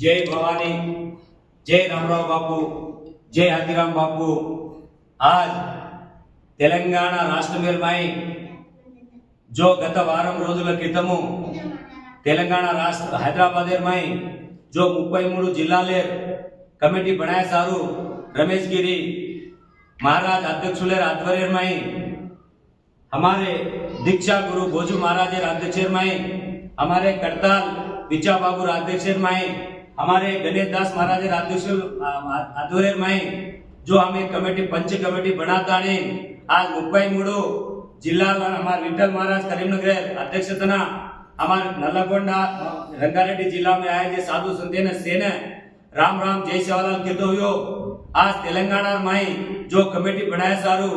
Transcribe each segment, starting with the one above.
जय भवानी, जय रामराव बापू, जय हाथीराम बापू। आज तेलंगाणा राष्ट्र जो गत वारं रोजुल क्रितमु तेलंगाणा राष्ट्र हैदराबाद जो 33 जिल्लाले कमिटी बनाया सारू रमेश गिरी महाराज अध्यक्षुलेर आध्वर्यमై हमारे दीक्षा गुरु भोजू महाराज अध्यक्षमై हमारे करताल विचा बाबू अध्यक्षमై हमारे गणेश दास महाराज अध्यक्ष आध्वर्यमై जो हमें कमेटी पंच कमेटी बनाता ने आज 33 जिला हमारे विठल महाराज करीमनगर अध्यक्षतना हमारे नल्लागोंडा रंगारेड्डी जिला में आए साधु संत सेने राम राम जय सेवालाल कहते हुए आज तेलंगाना में जो कमेटी बनाया सारू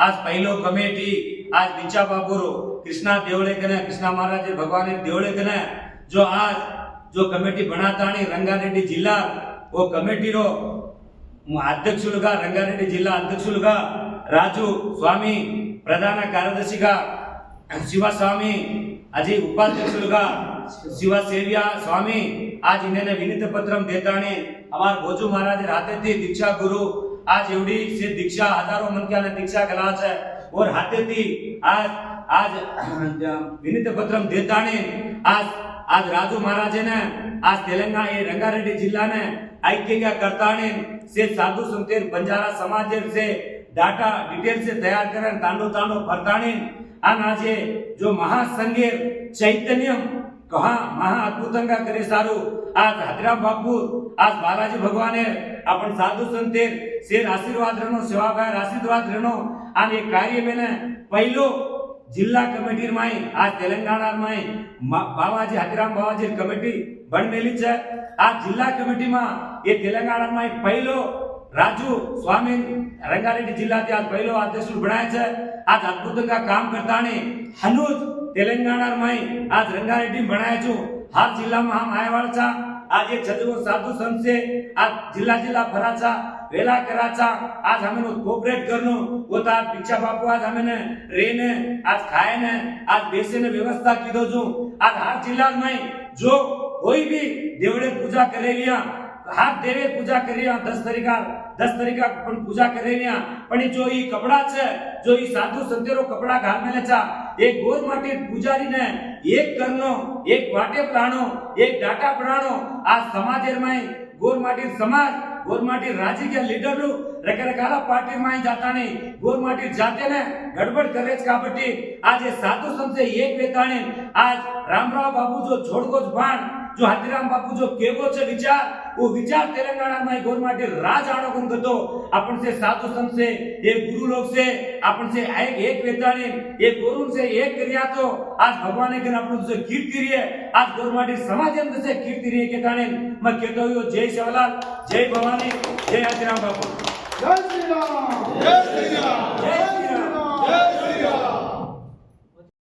आज पहलो कमेटी आज विचा बाबू कृष्णा देवड़े कने कृष्णा महाराज भगवान देवड़े कने जो आज जो कमेटी बनाता रंगारेड्डी जिला वो कमेटी रो अध्यक्षुलुगा रंगारेड्डी जिला अध्यक्षुलुगा राजू स्वामी प्रधान कार्यदर्शिगा शिवस्वामी अजय उपाध्यक्षुलुगा शिवसेव्या स्वामी आज इन्हें विनीत पत्रम देताने हमारे भोजू महाराज हाथे थी दीक्षा गुरु आज एवढी से दीक्षा हजारों मनक्याने दीक्षा गलाच है और हाथे थी आज आज विनीत पत्रम देताने आज आज राजू महाराज ने आज तेलंगाना ये रंगारेड्डी जिला ने ऐक्य करताने से साधु संत बंजारा समाज से डाटा डिटेल से तैयार करें तांडो तांडो भरताने आज जो महासंघे चैतन्य कहा महा अद्भुतंगा करे सारू आज हाथीराम बापू आज बालाजी भगवान अपन साधु संत शेर आशीर्वाद रहनो सेवाभाई आशीर्वाद रहनो आणि कार्य में पहलो जिला कमेटी में आज तेलंगाना में बाबाजी हाथीराम बाबाजी कमेटी बनेली है आज जिला कमेटी में ये तेलंगाना में पहलो राजू स्वामी रंगारेड्डी जिला आज पहलो अध्यक्ष बनाया आज अद्भुत का काम करता हनुज तेलंगाना में आज रंगारेड्डी बनाया छू हर जिला में हम आयावाड़ा आज ये छजगो साधु संत से आज जिला जिला फराचा वेला कराचा आज हमें कोऑपरेट करनो वो आज भिक्षा बापू आज हमें रेने आज खाए ने आज बेसे ने व्यवस्था की दो जो आज हर जिला में जो कोई भी देवड़े पूजा करे लिया हाथ देवे पूजा करी 10 तरीका पण पूजा करे पण जो ई कपड़ा छे जो ई साधु संतेरो कपड़ा घाल मेले छा एक गोर माटी पुजारी ने एक करनो एक वाटे प्राणो एक डाटा प्राणो आज समाज में गोर माटी समाज गोर माटी राजी के लीडर रकरकाला पार्टी में जाता नहीं गोर माटी जाते ने गड़बड़ करे काबट्टी आज ये साधु संत से एक वेताने आज रामराव बाबू जो छोड़गोज बाण जो हाथीराम बापू जो केवो छे विचार वो विचार तेलंगाना में गोरमाटी राज आड़ोगन करतो अपन से साधु संत से एक गुरु लोग से अपन से एक वेताने एक गुरु से एक करिया तो आज भगवान के अपन से कीर्ति है आज गोरमाटी समाज में से कीर्ति है के ताने मैं कहता हूं जय सेवालाल जय भवानी जय हाथीराम बापू जय श्री राम जय श्री राम जय श्री राम जय श्री राम।